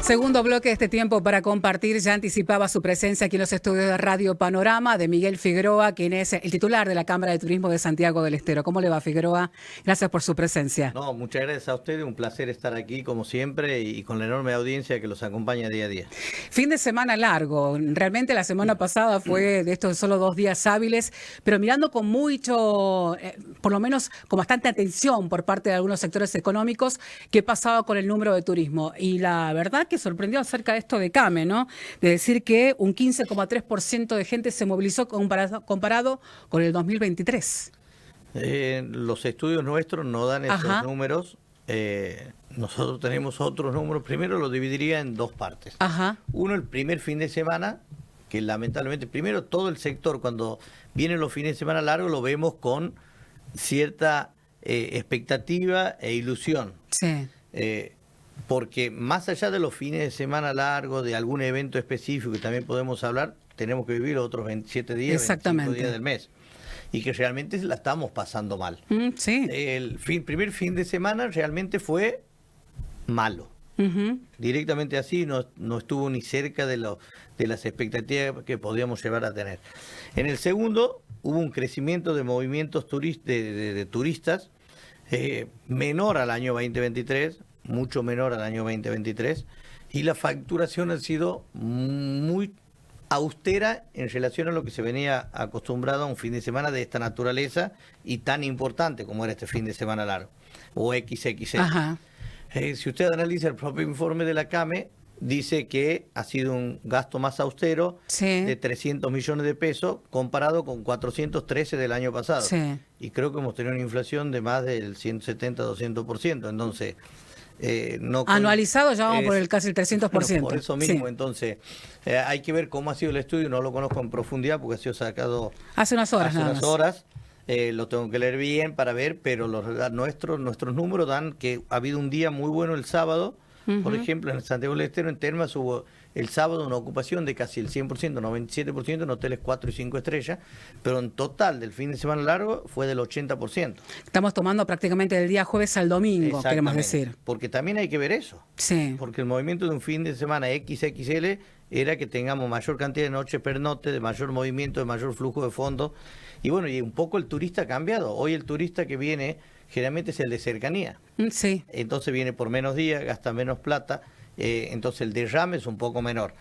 Segundo bloque de este tiempo para compartir. Ya anticipaba su presencia aquí en los estudios de Radio Panorama de Miguel Figueroa, quien es el titular de la Cámara de Turismo de Santiago del Estero. ¿Cómo le va, Figueroa? Gracias por su presencia. No, muchas gracias a ustedes. Un placer estar aquí, como siempre, y con la enorme audiencia que los acompaña día a día. Fin de semana largo. Realmente la semana pasada fue de estos solo 2 días hábiles, pero mirando con mucho, por lo menos con bastante atención por parte de algunos sectores económicos, qué pasaba con el número de turismo. Y la verdad que sorprendió acerca de esto de CAME, ¿no? De decir que un 15,3% de gente se movilizó comparado con el 2023. Los estudios nuestros no dan esos números. Nosotros tenemos otros números. Primero lo dividiría en 2 partes. Uno, el primer fin de semana, que lamentablemente, primero todo el sector, cuando vienen los fines de semana largos, lo vemos con cierta expectativa e ilusión. Sí. Porque más allá de los fines de semana largos, de algún evento específico que también podemos hablar, tenemos que vivir los otros 27 días, 25 días del mes. Y que realmente la estamos pasando mal. Sí. El primer fin de semana realmente fue malo. Directamente así, no estuvo ni cerca de las expectativas que podíamos llevar a tener. En el segundo, hubo un crecimiento de movimientos de turistas menor al año 2023, mucho menor al año 2023, y la facturación ha sido muy austera en relación a lo que se venía acostumbrado a un fin de semana de esta naturaleza y tan importante como era este fin de semana largo, o XXL. Si usted analiza el propio informe de la CAME, dice que ha sido un gasto más austero de 300 millones de pesos comparado con 413 del año pasado. Y creo que hemos tenido una inflación de más del 170-200%. Entonces, anualizado ya vamos por el casi el 300%. Bueno, por eso mismo, entonces, hay que ver cómo ha sido el estudio. No lo conozco en profundidad porque ha sido sacado hace unas horas. Lo tengo que leer bien para ver, pero nuestros números dan que ha habido un día muy bueno el sábado. Por ejemplo, en Santiago del Estero, en Termas, hubo el sábado una ocupación de casi el 100%, 97% en hoteles 4 y 5 estrellas, pero en total del fin de semana largo fue del 80%. Estamos tomando prácticamente del día jueves al domingo, queremos decir. Porque también hay que ver eso. Porque el movimiento de un fin de semana XXL era que tengamos mayor cantidad de noches pernocte, de mayor movimiento, de mayor flujo de fondos. Y bueno, y un poco el turista ha cambiado. Hoy el turista que viene generalmente es el de cercanía. Entonces viene por menos días, gasta menos plata, entonces el derrame es un poco menor.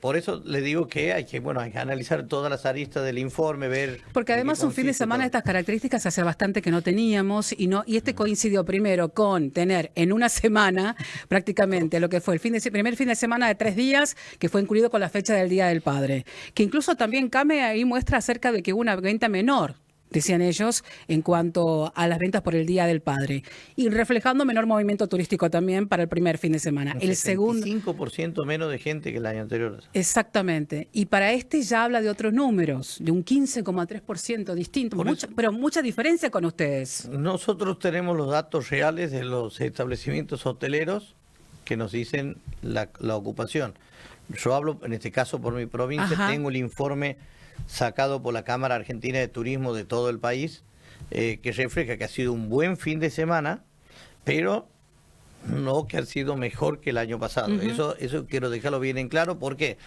Por eso le digo que hay que analizar todas las aristas del informe, ver... Porque además un fin de semana de estas características hace bastante que no teníamos y este coincidió primero con tener en una semana prácticamente lo que fue el primer fin de semana de 3 días, que fue incluido con la fecha del Día del Padre. Que incluso también CAME ahí muestra acerca de que hubo una venta menor, decían ellos, en cuanto a las ventas por el Día del Padre. Y reflejando menor movimiento turístico también para el primer fin de semana. El segundo... 5% menos de gente que el año anterior. Exactamente. Y para este ya habla de otros números, de un 15,3% distinto. Pero mucha diferencia con ustedes. Nosotros tenemos los datos reales de los establecimientos hoteleros que nos dicen la ocupación. Yo hablo, en este caso, por mi provincia, tengo el informe sacado por la Cámara Argentina de Turismo de todo el país, que refleja que ha sido un buen fin de semana, pero no que ha sido mejor que el año pasado. Eso quiero dejarlo bien en claro. ¿Por qué?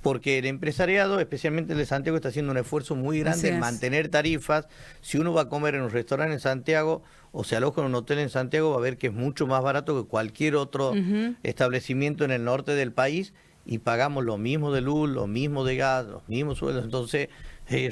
Porque el empresariado, especialmente el de Santiago, está haciendo un esfuerzo muy grande en mantener tarifas. Si uno va a comer en un restaurante en Santiago o se aloja en un hotel en Santiago, va a ver que es mucho más barato que cualquier otro establecimiento en el norte del país, y pagamos lo mismo de luz, lo mismo de gas, los mismos sueldos. Entonces,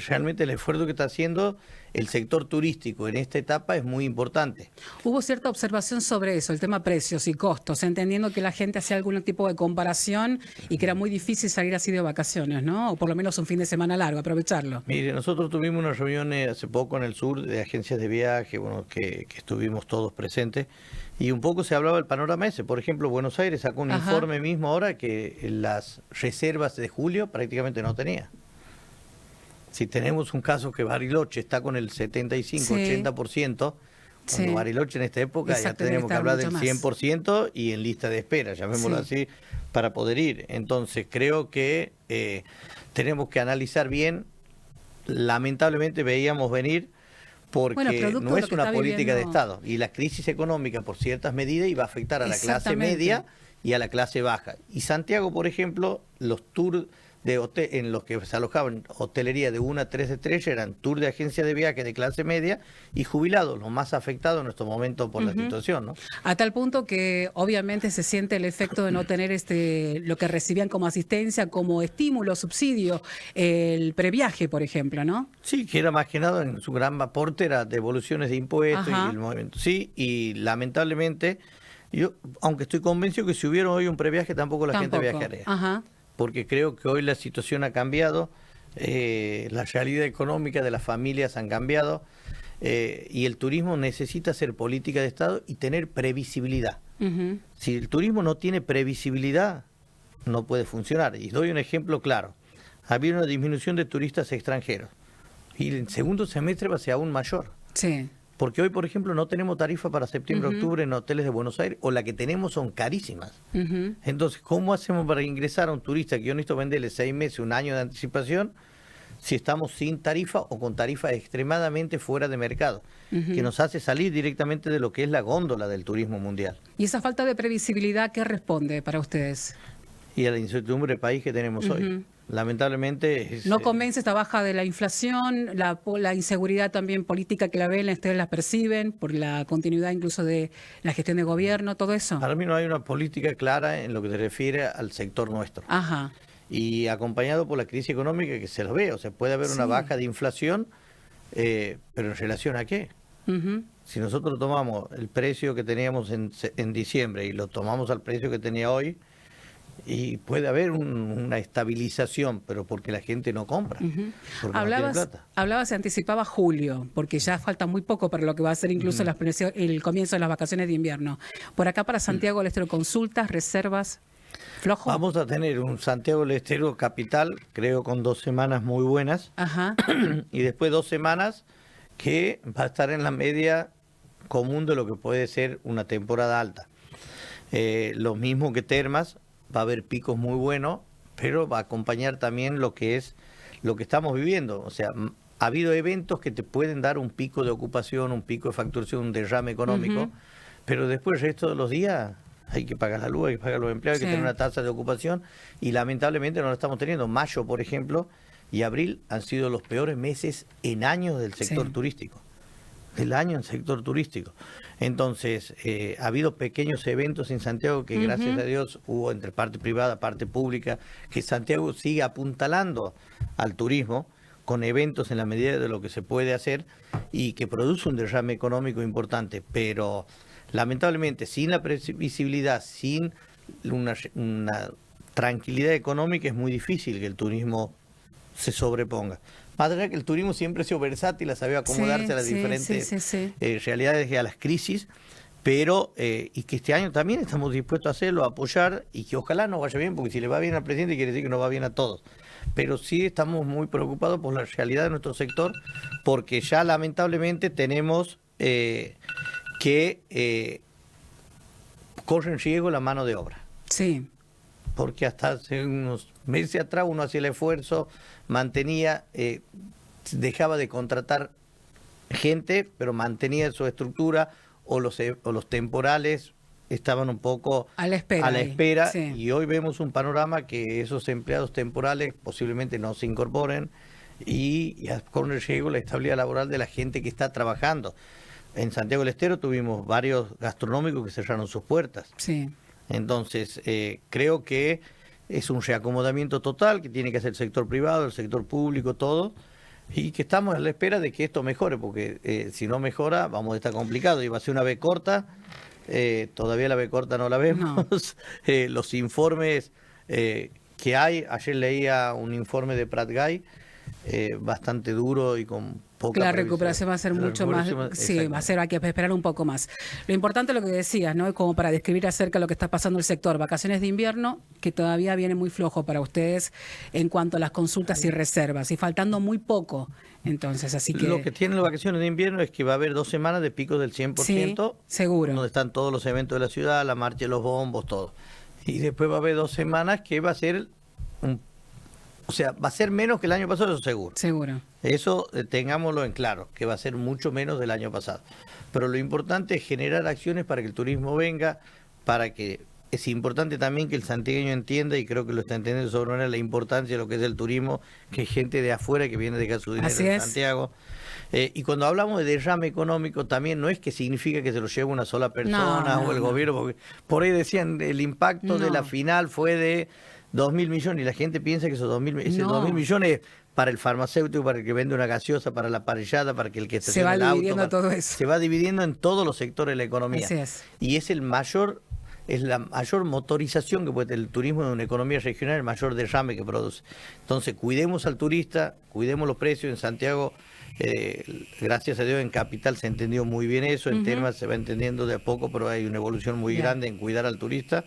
realmente el esfuerzo que está haciendo el sector turístico en esta etapa es muy importante. Hubo cierta observación sobre eso, el tema precios y costos, entendiendo que la gente hacía algún tipo de comparación y que era muy difícil salir así de vacaciones, ¿no? O por lo menos un fin de semana largo, aprovecharlo. Mire, nosotros tuvimos una reunión hace poco en el sur de agencias de viaje, que estuvimos todos presentes, y un poco se hablaba del panorama ese. Por ejemplo, Buenos Aires sacó un informe mismo ahora que las reservas de julio prácticamente no tenía. Si tenemos un caso que Bariloche está con el 75-80%, cuando Bariloche en esta época ya tenemos que hablar del 100% y en lista de espera, llamémoslo así, para poder ir. Entonces creo que tenemos que analizar bien. Lamentablemente veíamos venir porque no es una política de Estado, y la crisis económica por ciertas medidas iba a afectar a la clase media y a la clase baja. Y Santiago, por ejemplo, los tours de hotel, en los que se alojaban hotelería de 1 a 3 estrellas eran tours de agencia de viaje de clase media y jubilados, los más afectados en estos momentos por la situación, ¿no? A tal punto que obviamente se siente el efecto de no tener lo que recibían como asistencia, como estímulo, subsidio, el previaje, por ejemplo, ¿no? Sí, que era más que nada, en su gran aporte era devoluciones de impuestos. Ajá. Y el movimiento. Sí, y lamentablemente, yo, aunque estoy convencido que si hubiera hoy un previaje tampoco la gente viajaría. Ajá. Porque creo que hoy la situación ha cambiado, la realidad económica de las familias han cambiado, y el turismo necesita ser política de Estado y tener previsibilidad. Si el turismo no tiene previsibilidad, no puede funcionar. Y doy un ejemplo claro. Ha habido una disminución de turistas extranjeros y el segundo semestre va a ser aún mayor. Sí. Porque hoy, por ejemplo, no tenemos tarifa para septiembre, octubre en hoteles de Buenos Aires, o la que tenemos son carísimas. Entonces, ¿cómo hacemos para ingresar a un turista que yo necesito venderle 6 meses, un año de anticipación, si estamos sin tarifa o con tarifa extremadamente fuera de mercado? Que nos hace salir directamente de lo que es la góndola del turismo mundial. ¿Y esa falta de previsibilidad qué responde para ustedes? Y a la incertidumbre del país que tenemos hoy. Lamentablemente... ¿No convence esta baja de la inflación, la inseguridad también política que la ven, ustedes la perciben, por la continuidad incluso de la gestión de gobierno, todo eso? Para mí no hay una política clara en lo que se refiere al sector nuestro. Ajá. Y acompañado por la crisis económica que se lo ve, o sea, puede haber una baja de inflación, pero ¿en relación a qué? Si nosotros tomamos el precio que teníamos en diciembre y lo tomamos al precio que tenía hoy, y puede haber una estabilización, pero porque la gente no compra. Porque no tiene plata. Se anticipaba julio, porque ya falta muy poco para lo que va a ser incluso el comienzo de las vacaciones de invierno. Por acá para Santiago del Estero, consultas, reservas, flojo. Vamos a tener un Santiago del Estero capital, creo con 2 semanas muy buenas. Ajá. Y después 2 semanas que va a estar en la media común de lo que puede ser una temporada alta. Lo mismo que Termas, va a haber picos muy buenos, pero va a acompañar también lo que estamos viviendo. O sea, ha habido eventos que te pueden dar un pico de ocupación, un pico de facturación, un derrame económico, pero después el resto de los días hay que pagar la luz, hay que pagar los empleados, hay que tener una tasa de ocupación, y lamentablemente no lo estamos teniendo. Mayo, por ejemplo, y abril han sido los peores meses en años del sector turístico. Del año en el sector turístico. Entonces, ha habido pequeños eventos en Santiago que gracias a Dios hubo entre parte privada, parte pública, que Santiago sigue apuntalando al turismo con eventos en la medida de lo que se puede hacer y que produce un derrame económico importante, pero lamentablemente sin la previsibilidad, sin una tranquilidad económica es muy difícil que el turismo se sobreponga. Más allá que el turismo siempre ha sido versátil, ha sabido acomodarse a las diferentes realidades y a las crisis, pero y que este año también estamos dispuestos a hacerlo, a apoyar, y que ojalá nos vaya bien, porque si le va bien al presidente quiere decir que nos va bien a todos. Pero sí estamos muy preocupados por la realidad de nuestro sector, porque ya lamentablemente tenemos que corre en riesgo la mano de obra. Sí. Porque hasta hace unos meses atrás uno hacía el esfuerzo, mantenía, dejaba de contratar gente, pero mantenía su estructura, o los temporales estaban un poco a la espera, y hoy vemos un panorama que esos empleados temporales posiblemente no se incorporen y con el riesgo la estabilidad laboral de la gente que está trabajando. En Santiago del Estero tuvimos varios gastronómicos que cerraron sus puertas. Sí. Entonces, creo que es un reacomodamiento total que tiene que hacer el sector privado, el sector público, todo, y que estamos a la espera de que esto mejore, porque si no mejora vamos a estar complicado y va a ser una B corta, todavía la B corta no la vemos. No. Los informes que hay, ayer leía un informe de Prat Gay, bastante duro y con poca la recuperación va a ser mucho más, sí, va a ser, hay que esperar un poco más. Lo importante es lo que decías, ¿no? Como para describir acerca de lo que está pasando en el sector, vacaciones de invierno, que todavía viene muy flojo para ustedes en cuanto a las consultas y reservas, y faltando muy poco, entonces, así que... Lo que tienen las vacaciones de invierno es que va a haber 2 semanas de picos del 100%, sí, seguro, donde están todos los eventos de la ciudad, la marcha de los bombos, todo. Y después va a haber 2 semanas que va a ser o sea, va a ser menos que el año pasado, eso seguro. Seguro. Eso tengámoslo en claro, que va a ser mucho menos del año pasado. Pero lo importante es generar acciones para que el turismo venga, para que es importante también que el santiagueño entienda, y creo que lo está entendiendo sobremanera, la importancia de lo que es el turismo, que hay gente de afuera que viene a dejar su dinero Así en es. Santiago. Y cuando hablamos de derrame económico, también no es que significa que se lo lleve una sola persona o el gobierno, porque por ahí decían el impacto de la final fue de 2.000 millones, y la gente piensa que esos 2.000 millones para el farmacéutico, para el que vende una gaseosa, para la parrillada, para que el que estaciona el auto. Se va dividiendo todo eso. Se va dividiendo en todos los sectores de la economía. Así es. Y es la mayor motorización que puede tener el turismo de una economía regional, el mayor derrame que produce. Entonces, cuidemos al turista, cuidemos los precios. En Santiago, gracias a Dios, en Capital se entendió muy bien eso, en Termas se va entendiendo de a poco, pero hay una evolución muy grande en cuidar al turista.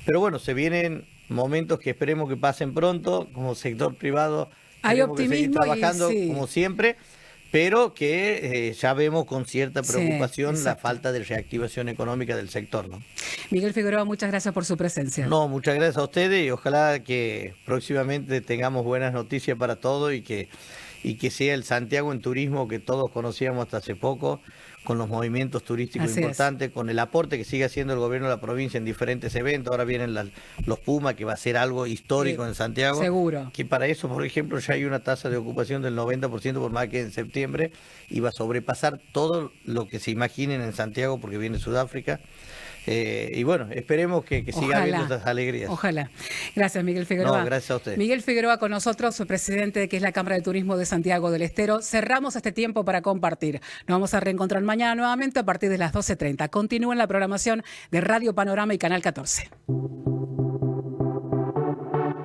Pero bueno, se vienen momentos que esperemos que pasen pronto, como sector privado. Hay optimismo trabajando como siempre, pero que ya vemos con cierta preocupación la falta de reactivación económica del sector, ¿no? Miguel Figueroa, muchas gracias por su presencia. No, muchas gracias a ustedes, y ojalá que próximamente tengamos buenas noticias para todos, y que sea el Santiago en turismo que todos conocíamos hasta hace poco, con los movimientos turísticos importantes, con el aporte que sigue haciendo el gobierno de la provincia en diferentes eventos. Ahora vienen los Pumas, que va a ser algo histórico en Santiago. Seguro. Que para eso, por ejemplo, ya hay una tasa de ocupación del 90%, por más que en septiembre, y va a sobrepasar todo lo que se imaginen en Santiago, porque viene Sudáfrica. Y bueno, esperemos que siga habiendo estas alegrías. Ojalá. Gracias, Miguel Figueroa. No, gracias a usted. Miguel Figueroa con nosotros, su presidente, que es la Cámara de Turismo de Santiago del Estero. Cerramos este tiempo para compartir. Nos vamos a reencontrar mañana nuevamente a partir de las 12:30. Continúen la programación de Radio Panorama y Canal 14.